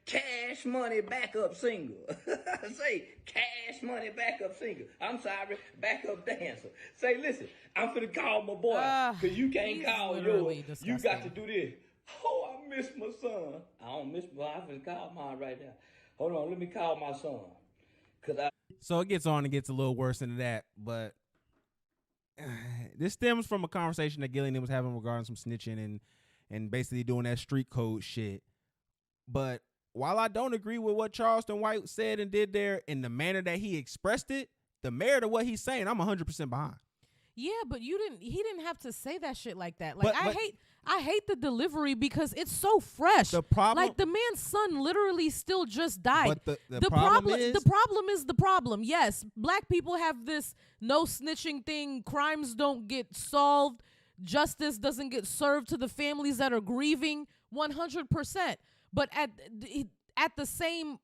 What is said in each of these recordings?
Cash Money backup singer. Say Cash Money backup singer. I'm sorry, backup dancer. Say, listen, I'm finna call my boy, cause you can't call yours. Disgusting. You got to do this. Oh, I miss my son. I don't miss my. I'm finna call mine right now. Hold on, let me call my son. So it gets on and gets a little worse than that, but this stems from a conversation that Gillie was having regarding some snitching and basically doing that street code shit. But while I don't agree with what Charleston White said and did there in the manner that he expressed it, the merit of what he's saying, I'm 100% behind. Yeah, but he didn't have to say that shit like that. Like, I hate the delivery because it's so fresh. The problem, like, the man's son literally still just died. But the problem is the problem. Yes, black people have this no snitching thing. Crimes don't get solved. Justice doesn't get served to the families that are grieving 100%. But at the same,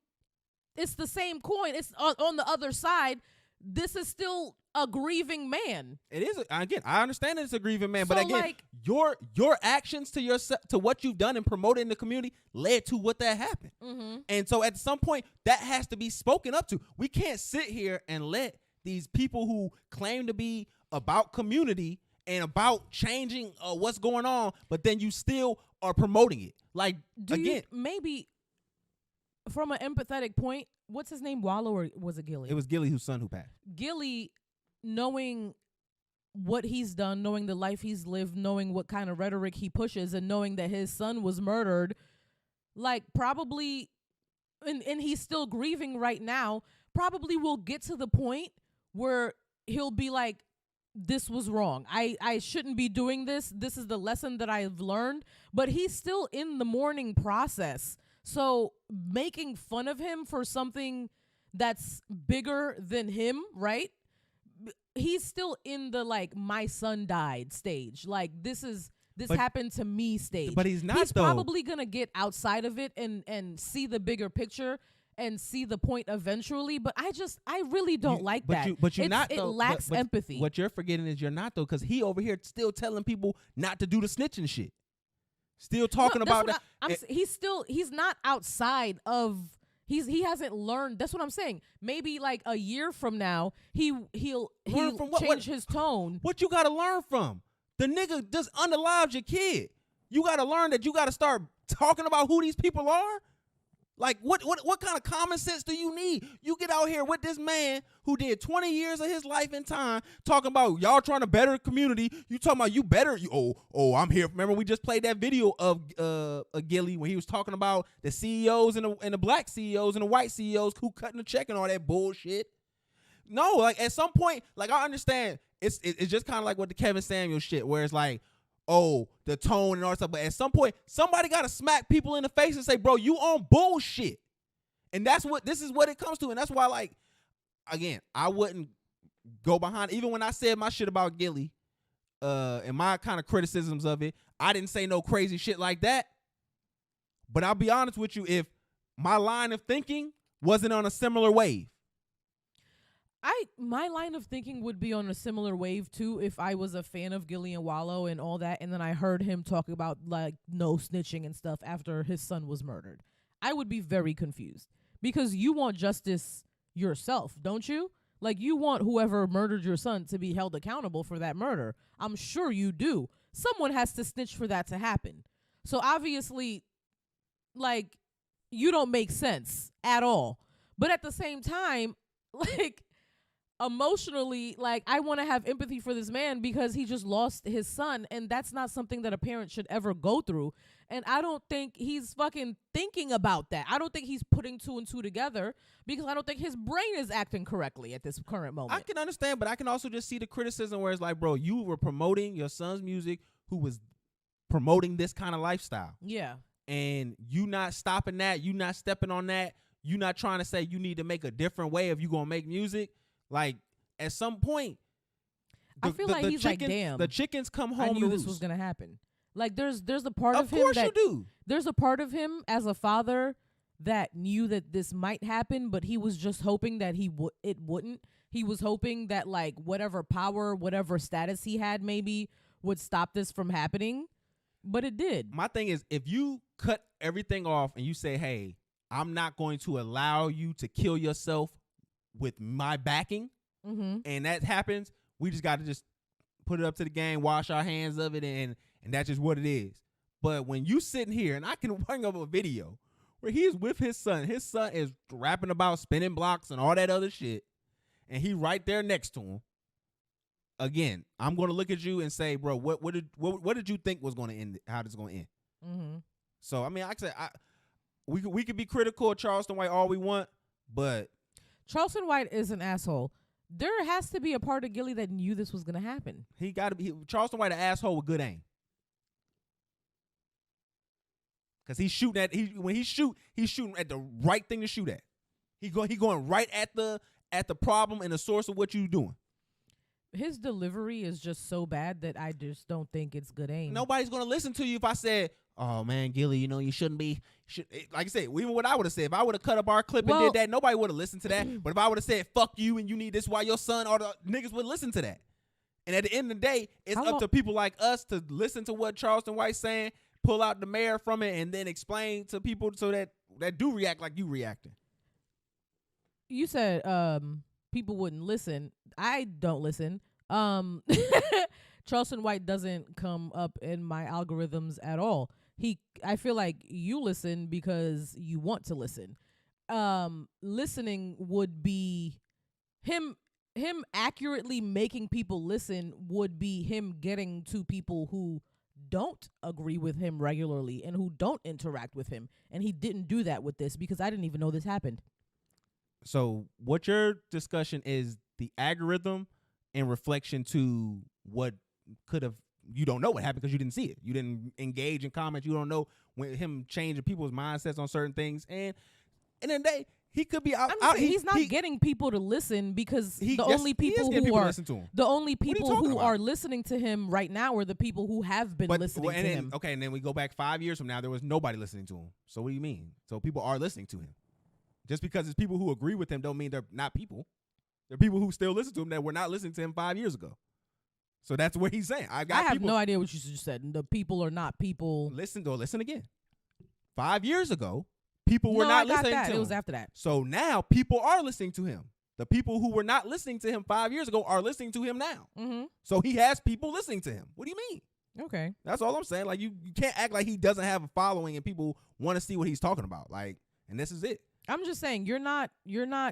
it's the same coin. It's on the other side. This is still a grieving man. It is. Again, I understand that it's a grieving man, but So, again, like, your actions to yourself, to what you've done and promoted in the community led to what that happened. Mm-hmm. And so at some point that has to be spoken up to. We can't sit here and let these people who claim to be about community and about changing what's going on, but then you still are promoting it. Like, maybe from an empathetic point, what's his name, Wallow, or was it Gillie? It was Gillie whose son who passed. Gillie, knowing what he's done, knowing the life he's lived, knowing what kind of rhetoric he pushes, and knowing that his son was murdered, like, probably, and he's still grieving right now, probably will get to the point where he'll be like, this was wrong. I shouldn't be doing this. This is the lesson that I've learned. But he's still in the mourning process. So making fun of him for something that's bigger than him, right? He's still in the, like, my son died stage. Like, this happened to me stage. But he's not, He's though. probably going to get outside of it and see the bigger picture and see the point eventually, but I really don't like that. It lacks empathy. What you're forgetting is you're not, though, because he over here still telling people not to do the snitching shit. Still talking about that. He's not outside of. He hasn't learned. That's what I'm saying. Maybe like a year from now, he'll change his tone. What you got to learn from? The nigga just unalived your kid. You got to learn that you got to start talking about who these people are. Like, what kind of common sense do you need? You get out here with this man who did 20 years of his life in time talking about y'all trying to better the community. You talking about you better. I'm here. Remember we just played that video of Gillie when he was talking about the CEOs and the black CEOs and the white CEOs who cutting the check and all that bullshit. No, like, at some point, like, I understand it's just kind of like with the Kevin Samuels shit where it's like, oh, the tone and all that stuff. But at some point, somebody got to smack people in the face and say, bro, you on bullshit. And this is what it comes to. And that's why, like, again, I wouldn't go behind, even when I said my shit about Gillie, and my kind of criticisms of it, I didn't say no crazy shit like that. But I'll be honest with you, if my line of thinking wasn't on a similar wave. My line of thinking would be on a similar wave too if I was a fan of Gillie and Wallow and all that, and then I heard him talk about, like, no snitching and stuff after his son was murdered. I would be very confused because you want justice yourself, don't you? Like, you want whoever murdered your son to be held accountable for that murder. I'm sure you do. Someone has to snitch for that to happen. So obviously, like, you don't make sense at all. But at the same time, like, emotionally, like, I want to have empathy for this man because he just lost his son, and that's not something that a parent should ever go through. And I don't think he's fucking thinking about that. I don't think he's putting two and two together because I don't think his brain is acting correctly at this current moment. I can understand, but I can also just see the criticism where it's like, bro, you were promoting your son's music who was promoting this kind of lifestyle. Yeah. And you not stopping that, you not stepping on that, you not trying to say you need to make a different way if you going to make music. Like, at some point, I feel like he's like, damn, the chickens come home. I knew this was gonna happen. Like, there's a part of him course that you do. There's a part of him as a father that knew that this might happen, but he was just hoping that it wouldn't. He was hoping that, like, whatever power, whatever status he had maybe would stop this from happening, but it did. My thing is, if you cut everything off and you say, hey, I'm not going to allow you to kill yourself with my backing, and that happens, we just got to just put it up to the game, wash our hands of it, and that's just what it is. But when you sitting here, and I can bring up a video where he is with his son is rapping about spinning blocks and all that other shit, and he right there next to him. Again, I'm going to look at you and say, bro, what did you think was going to end? How this is going to end? So I mean, like I said, we could be critical of Charleston White all we want, but Charleston White is an asshole. There has to be a part of Gillie that knew this was going to happen. He got to be Charleston White, an asshole with good aim. Cause he's shooting at he's shooting at the right thing to shoot at. He going right at the problem and the source of what you're doing. His delivery is just so bad that I just don't think it's good aim. Nobody's gonna listen to you if I said, "Oh man, Gillie, you shouldn't be." Like I said, even what I would have said, if I would have cut up our clip and did that, nobody would have listened to that. But if I would have said, "Fuck you," and you need this while your son, all the niggas would listen to that. And at the end of the day, it's up to people like us to listen to what Charleston White's saying, pull out the mayor from it, and then explain to people so that do react like you reacting. You said people wouldn't listen. I don't listen. Charleston White doesn't come up in my algorithms at all. I feel like you listen because you want to listen. Listening would be him accurately making people listen would be him getting to people who don't agree with him regularly and who don't interact with him. And he didn't do that with this because I didn't even know this happened. So what your discussion is the algorithm in reflection to what could have, you don't know what happened because you didn't see it. You didn't engage in comments. You don't know when him changing people's mindsets on certain things. And in the day, he could be out. He's not getting people to listen because the only people who are listening to him right now are the people who have been listening to him. Okay, and then we go back 5 years from now, there was nobody listening to him. So what do you mean? So people are listening to him. Just because it's people who agree with him don't mean they're not people. There are people who still listen to him that were not listening to him 5 years ago. So that's what he's saying. I have no idea what you just said. The people are not people. Listen again. 5 years ago, people were not listening to him. It was after that. So now people are listening to him. The people who were not listening to him 5 years ago are listening to him now. So he has people listening to him. What do you mean? Okay. That's all I'm saying. Like you can't act like he doesn't have a following and people want to see what he's talking about. Like, and this is it. I'm just saying you're not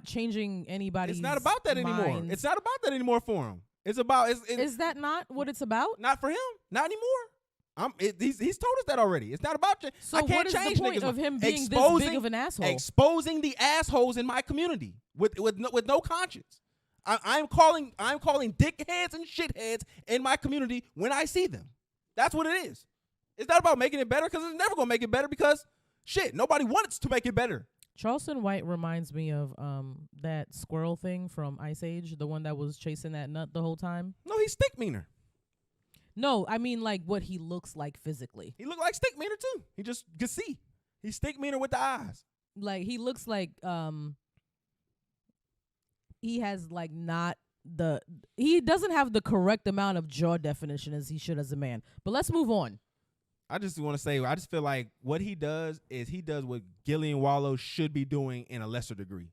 changing anybody's. It's not about that anymore. It's not about that anymore for him. It's about is that not what it's about? Not for him. Not anymore. He's told us that already. It's not about you. So I can't what is change the point niggas. of him being this big of an asshole? Exposing the assholes in my community with no conscience. I'm calling dickheads and shitheads in my community when I see them. That's what it is. It's not about making it better because it's never gonna make it better because shit, nobody wants to make it better. Charleston White reminds me of that squirrel thing from Ice Age, the one that was chasing that nut the whole time. No, he's Stick Meaner. No, I mean like what he looks like physically. He looked like Stick Meaner too. He just could see. He's Stick Meaner with the eyes. Like he looks like he has like he doesn't have the correct amount of jaw definition as he should as a man. But let's move on. I just want to say, I just feel like what he does is he does what Gillie and Wallow should be doing in a lesser degree.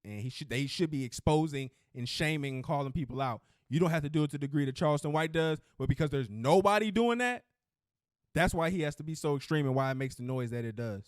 And they should be exposing and shaming and calling people out. You don't have to do it to the degree that Charleston White does, but because there's nobody doing that, that's why he has to be so extreme and why it makes the noise that it does.